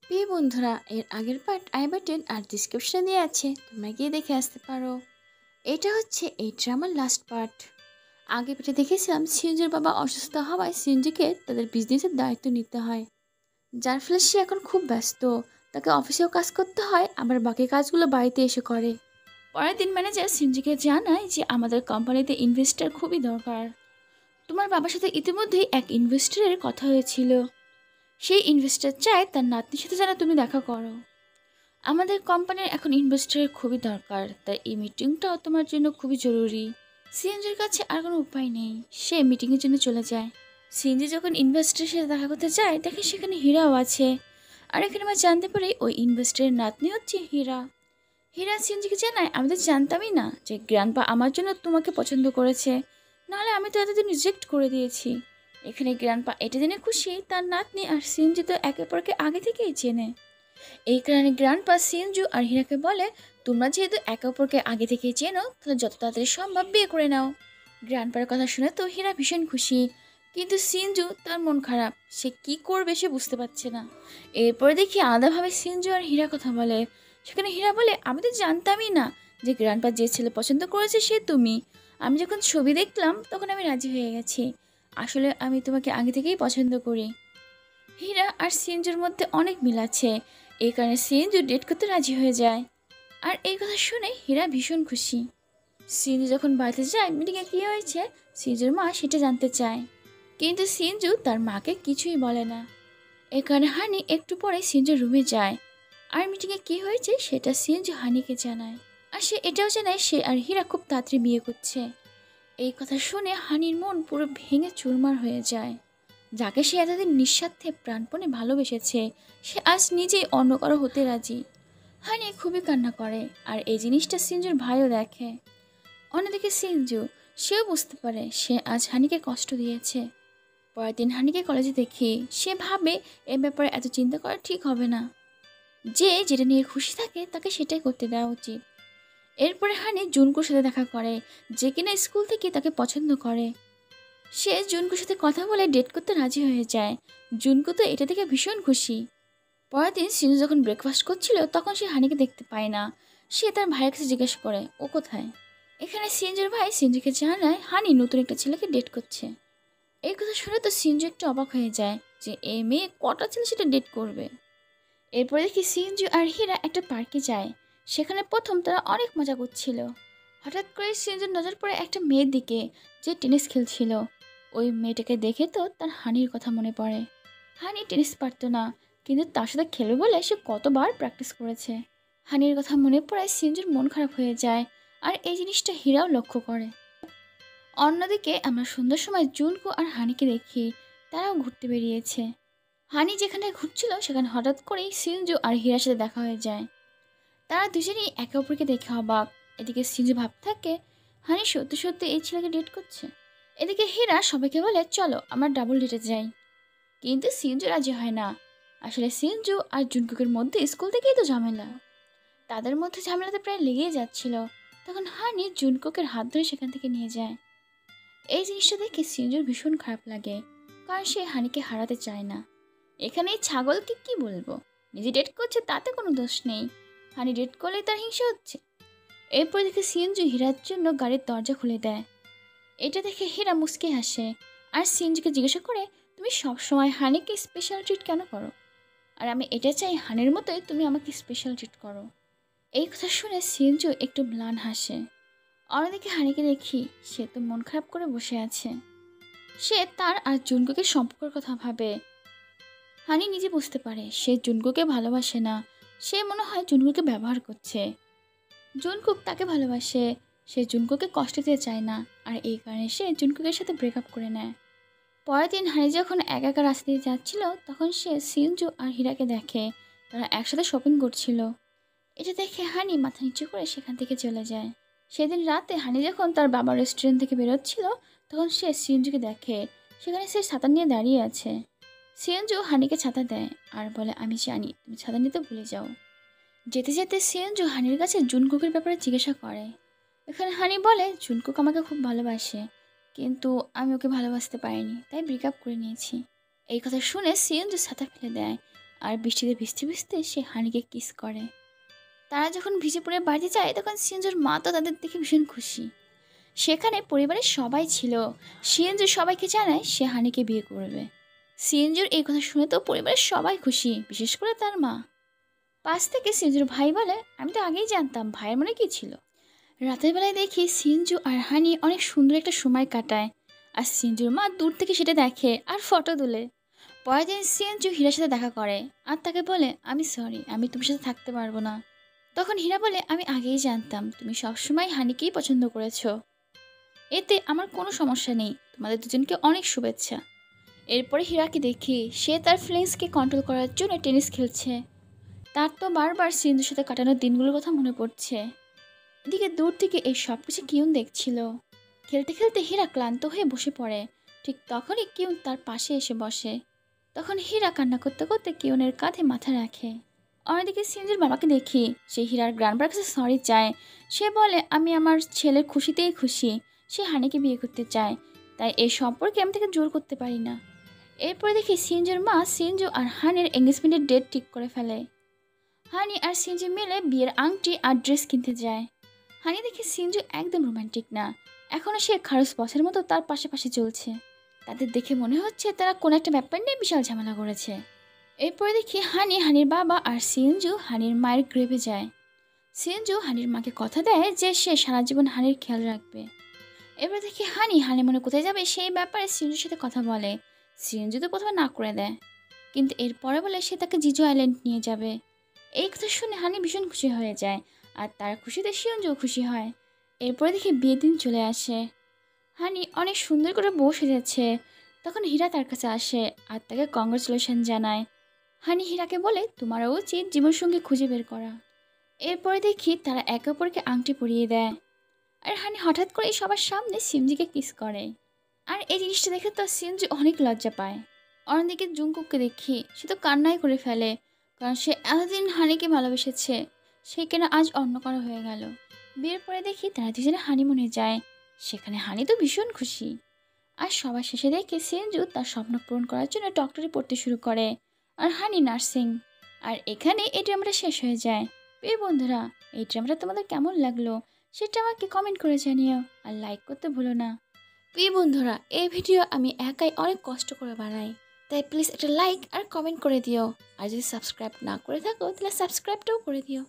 প্রিয় বন্ধুরা, এর আগের পার্ট আই বাটন আর ডিসক্রিপশনে দিয়ে আছে, তোমরা গিয়ে দেখে আসতে পারো। এটা হচ্ছে এই ড্রামার লাস্ট পার্ট। আগে পেটে দেখেছিলাম সিঞ্জুর বাবা অসুস্থ হওয়ায় সিঞ্জুকে তাদের বিজনেসের দায়িত্ব নিতে হয়, যার ফলে সে এখন খুব ব্যস্ত। তাকে অফিসেও কাজ করতে হয়, আবার বাকি কাজগুলো বাড়িতে এসে করে। পরের দিন ম্যানেজার সিঞ্জুকে জানায় যে আমাদের কোম্পানিতে ইনভেস্টর খুবই দরকার। তোমার বাবার সাথে ইতিমধ্যেই এক ইনভেস্টরের কথা হয়েছিল। সেই ইনভেস্টর চায় তার নাতনির সাথে যেন তুমি দেখা করো। আমাদের কোম্পানির এখন ইনভেস্টরের খুবই দরকার, তাই এই মিটিংটাও তোমার জন্য খুবই জরুরি। সিএনজির কাছে আর কোনো উপায় নেই, সে মিটিংয়ের জন্য চলে যায়। সিএনজি যখন ইনভেস্টরের সাথে দেখা করতে যায়, দেখে সেখানে হীরাও আছে। আর এখানে আমরা জানতে পারি ওই ইনভেস্টরের নাতনি হচ্ছে হীরা। হীরা সিএনজিকে জানায়, আমি তো জানতামই না যে গ্র্যান্ডপা আমার জন্য তোমাকে পছন্দ করেছে, নাহলে আমি তো এতদিন রিজেক্ট করে দিয়েছি। এখানে গ্র্যান্ডপা এটা জেনে খুশি তার নাতনি আর সিএনজি তো একে অপরকে আগে থেকেই চেনে। এই কারণে গ্র্যান্ডপা সিনজু আর হীরাকে বলে, তোমরা যেহেতু একে অপরকে আগে থেকেই চেনো, তাহলে যত তাড়াতাড়ি সম্ভব বিয়ে করে নাও। গ্র্যান্ডপার কথা শুনে তো হীরা ভীষণ খুশি, কিন্তু সিনজু তার মন খারাপ, সে কি করবে সে বুঝতে পারছে না। এরপরে দেখি আলাদাভাবে সিনজু আর হীরা কথা বলে। সেখানে হীরা বলে, আমি তো জানতামই না যে গ্র্যান্ডপা যে ছেলে পছন্দ করেছে সে তুমি। আমি যখন ছবি দেখলাম তখন আমি রাজি হয়ে গেছি। আসলে আমি তোমাকে আগে থেকেই পছন্দ করি। হীরা আর সিনজুর মধ্যে অনেক মিল আছে, এই কারণে সিনজু ডেট করতে রাজি হয়ে যায়। আর এই কথা শুনে হীরা ভীষণ খুশি। সিনজু যখন বাড়িতে যায় মিটিংয়ে কী হয়েছে সিনজুর মা সেটা জানতে চায়, কিন্তু সিনজু তার মাকে কিছুই বলে না। এই কারণে হানি একটু পরে সিনজুর রুমে যায়, আর মিটিংয়ে কী হয়েছে সেটা সিনজু হানিকে জানায়। আর সে এটাও জানায় সে আর হীরা খুব তাড়াতাড়ি বিয়ে করছে। এই কথা শুনে হানির মন পুরো ভেঙে চুরমার হয়ে যায়। যাকে সে এতদিন নিঃস্বার্থে প্রাণপণে ভালোবেসেছে, সে আজ নিজেই অন্য কারো হতে রাজি। হানি খুবই কান্না করে, আর এই জিনিসটা সিনজুর ভাইও দেখে। অন্যদিকে সিনজু, সেও বুঝতে পারে সে আজ হানিকে কষ্ট দিয়েছে। পরের দিন হানিকে কলেজে দেখি, সে ভাবে এ ব্যাপারে এত চিন্তা করা ঠিক হবে না। যে যেটা নিয়ে খুশি থাকে তাকে সেটাই করতে দেওয়া উচিত। এরপরে হানি জুনকুর সাথে দেখা করে, যে কিনা স্কুল থেকে তাকে পছন্দ করে। সে জুনকুর সাথে কথা বলে ডেট করতে রাজি হয়ে যায়। জুনকু তো এটা দেখে ভীষণ খুশি। পরের দিন সিনু যখন ব্রেকফাস্ট করছিল তখন সে হানিকে দেখতে পায় না। সে তার ভাইয়ের কাছে জিজ্ঞেস করে ও কোথায়। এখানে সিনজুর ভাই সিনজুকে জানায় হানি নতুন একটা ছেলেকে ডেট করছে। এই কথা শুনে তো সিনজু একটু অবাক হয়ে যায় যে এই মেয়ে কটা ছেলে সেটা ডেট করবে। এরপরে দেখি সিনজু আর হীরা একটা পার্কে যায়। সেখানে প্রথম তারা অনেক মজা করছিল। হঠাৎ করে সিনজুর নজর পড়ে একটা মেয়ের দিকে, যে টেনিস খেলছিল। ওই মেয়েটাকে দেখে তো তার হানির কথা মনে পড়ে। হানি টেনিস পারতো না, কিন্তু তার সাথে খেলবে বলে সে কতবার প্র্যাকটিস করেছে। হানির কথা মনে পড়ায় সিনজুর মন খারাপ হয়ে যায়, আর এই জিনিসটা হীরাও লক্ষ্য করে। অন্যদিকে আমরা সন্ধ্যার সময় জুনকু আর হানিকে দেখি, তারাও ঘুরতে বেরিয়েছে। হানি যেখানে ঘুরছিল সেখানে হঠাৎ করেই সিনজু আর হীরার সাথে দেখা হয়ে যায়। তারা দুজনেই একে অপরকে দেখে অবাক। এদিকে সিনজু ভাবতে থাকে হানি সত্যি সত্যি এই ছেলেকে ডেট করছে। এদিকে হীরা সবাইকে বলে চলো আমরা ডাবল ডেটে যাই, কিন্তু সিনজু রাজি হয় না। আসলে সিনজু আর জুনকুকের মধ্যে স্কুল থেকেই তো ঝামেলা, তাদের মধ্যে ঝামেলাতে প্রায় লেগেই যাচ্ছিল। তখন হানি জুনকুকের হাত ধরে সেখান থেকে নিয়ে যায়। এই জিনিসটা দেখে সিনজুর ভীষণ খারাপ লাগে, কারণ সে হানিকে হারাতে চায় না। এখানে এই ছাগলকে কি বলবো, নিজে ডেট করছে তাতে কোনো দোষ নেই, হানি ডেট করলে তার হিংসা হচ্ছে। এরপর দেখে সিনজু হীরার জন্য গাড়ির দরজা খুলে দেয়। এটা দেখে হীরা মুচকি হাসে, আর সিনজুকে জিজ্ঞাসা করে তুমি সবসময় হানিকে স্পেশাল ট্রিট কেন করো, আর আমি এটা চাই হানির মতোই তুমি আমাকে স্পেশাল ট্রিট করো। এই কথা শুনে সিনজু একটু ম্লান হাসে। অন্যদিকে হানিকে দেখি, সে তো মন খারাপ করে বসে আছে। সে তার আর জুনকুকের সম্পর্কের কথা ভাবে। হানি নিজে বুঝতে পারে সে জুনকুকে ভালোবাসে না, সে মনে হয় জুনকুকে ব্যবহার করছে। জুনকুক তাকে ভালোবাসে, সে জুনকুকে কষ্ট দিতে চায় না, আর এই কারণে সে জুনকুকের সাথে ব্রেকআপ করে নেয়। পরের দিন হানি যখন একা একা রাস্তা দিয়ে যাচ্ছিল তখন সে সিনজু আর হীরাকে দেখে, তারা একসাথে শপিং করছিল। এটা দেখে হানি মাথা নিচু করে সেখান থেকে চলে যায়। সেদিন রাতে হানি যখন তার বাবার রেস্টুরেন্ট থেকে বেরোচ্ছিল তখন সে সিনজুকে দেখে, সেখানে সে ছাতা নিয়ে দাঁড়িয়ে আছে। সিনজু হানিকে ছাতা দেয় আর বলে আমি জানি তুমি ছাতা নিতে ভুলে যাও। যেতে যেতে সিনজু হানির কাছে জুনকুকের ব্যাপারে জিজ্ঞাসা করে। এখানে হানি বলে জুনকুক আমাকে খুব ভালোবাসে, কিন্তু আমি ওকে ভালোবাসতে পারিনি, তাই ব্রেকআপ করে নিয়েছি। এই কথা শুনে সিনজু ছাতা ফেলে দেয় আর বৃষ্টিতে ভিজতে ভিজতে সে হানিকে কিস করে। তারা যখন ভিজে পড়ে বাড়ি যায় তখন সিনজুর মা তো তাদের দেখে ভীষণ খুশি। সেখানে পরিবারের সবাই ছিল। সিনজু সবাইকে জানায় সে হানিকে বিয়ে করবে। সিনজুর এই কথা শুনে তো পরিবারের সবাই খুশি, বিশেষ করে তার মা। পাশ থেকে সিনজুর ভাই বলে, আমি তো আগেই জানতাম ভাইয়ের মনে কি ছিল। রাতের বেলায় দেখি সিনজু আর হানি অনেক সুন্দর একটা সময় কাটায়। আর সিনজুর মা দূর থেকে সেটা দেখে আর ফটো তোলে। পরের দিন সিনজু হীরার সাথে দেখা করে আর তাকে বলে, আমি সরি, আমি তোমার সাথে থাকতে পারবো না। তখন হীরা বলে, আমি আগেই জানতাম তুমি সবসময় হানিকেই পছন্দ করেছো। এতে আমার কোনো সমস্যা নেই, তোমাদের দুজনকে অনেক শুভেচ্ছা। এরপরে হীরাকে দেখি সে তার ফিলিংসকে কন্ট্রোল করার জন্য টেনিস খেলছে। তার তো বারবার সিন্ধুর সাথে কাটানোর দিনগুলোর কথা মনে পড়ছে। এদিকে দূর থেকে এই সব কিছু কিউন দেখছিল। খেলতে খেলতে হীরা ক্লান্ত হয়ে বসে পড়ে। ঠিক তখনই কিউন তার পাশে এসে বসে। তখন হীরা কান্না করতে করতে কিউনের কাঁধে মাথা রাখে। অন্যদিকে সিন্ধুর বাবাকে দেখি সে হীরার গ্র্যান্ডবার কাছে সরি চায়। সে বলে, আমি আমার ছেলের খুশিতেই খুশি, সে হানিকে বিয়ে করতে চায়, তাই এই সম্পর্কে আমি তাকে জোর করতে পারি না। এরপরে দেখি সিনজুর মা সিনজু আর হানির এঙ্গেজমেন্টের ডেট ঠিক করে ফেলে। হানি আর সিনজু মিলে বিয়ের আংটি আর ড্রেস কিনতে যায়। হানি দেখে সিনজু একদম রোমান্টিক না, এখনও সে খারস বসের মতো তার পাশাপাশি চলছে। তাদের দেখে মনে হচ্ছে তারা কোনো একটা ব্যাপার নিয়ে বিশাল ঝামেলা করেছে। এরপরে দেখি হানি, হানির বাবা আর সিনজু হানির মায়ের গ্রেভে যায়। সিনজু হানির মাকে কথা দেয় যে সে সারা জীবন হানির খেয়াল রাখবে। এরপর দেখি হানি হানিমুনে কোথায় যাবে সেই ব্যাপারে সিনজুর সাথে কথা বলে। সিনজু তো প্রথমে না করে দেয়, কিন্তু এরপরে বলে সে তাকে জিজু আইল্যান্ড নিয়ে যাবে। এই কথা শুনে হানি ভীষণ খুশি হয়ে যায় আর তার খুশিতে সিনজুও খুশি হয়। এরপরে দেখি বিয়ের দিন চলে আসে। হানি অনেক সুন্দর করে বউ সেজেছে। তখন হীরা তার কাছে আসে আর তাকে কংগ্রাচুলেশন জানায়। হানি হীরাকে বলে, তোমারও উচিত জীবনসঙ্গী খুঁজে বের করা। এরপরে দেখি তারা একে অপরকে আংটি পরিয়ে দেয়। আর হানি হঠাৎ করে সবার সামনে সিনজিকে কিস করে। আর এই জিনিসটা দেখে তো সিনজি অনেক লজ্জা পায়। অন্যদিকে জুংকুককে দেখি সে তো কান্নাই করে ফেলে, কারণ সে এতদিন হানিকে ভালোবেসেছে, সে কেন আজ অন্য কারো হয়ে গেল। বিয়ের পরে দেখি তারা দুজনে হানিমুনে যায়। সেখানে হানি তো ভীষণ খুশি। আর সবার শেষে দেখে সিনজু তার স্বপ্ন পূরণ করার জন্য ডক্টরি পড়তে শুরু করে আর হানি নার্সিং। আর এখানে এই ড্রামাটা শেষ হয়ে যায়। প্রিয় বন্ধুরা, এই ড্রামাটা তোমাদের কেমন লাগলো সেটা আমাকে কমেন্ট করে জানিও আর লাইক করতে ভুলো না। প্রিয় বন্ধুরা, এই ভিডিও আমি একাই অনেক কষ্ট করে বানাই, তাই প্লিজ একটা লাইক আর কমেন্ট করে দিও। আর যদি সাবস্ক্রাইব না করে থাকো তাহলে সাবস্ক্রাইবটাও করে দিও।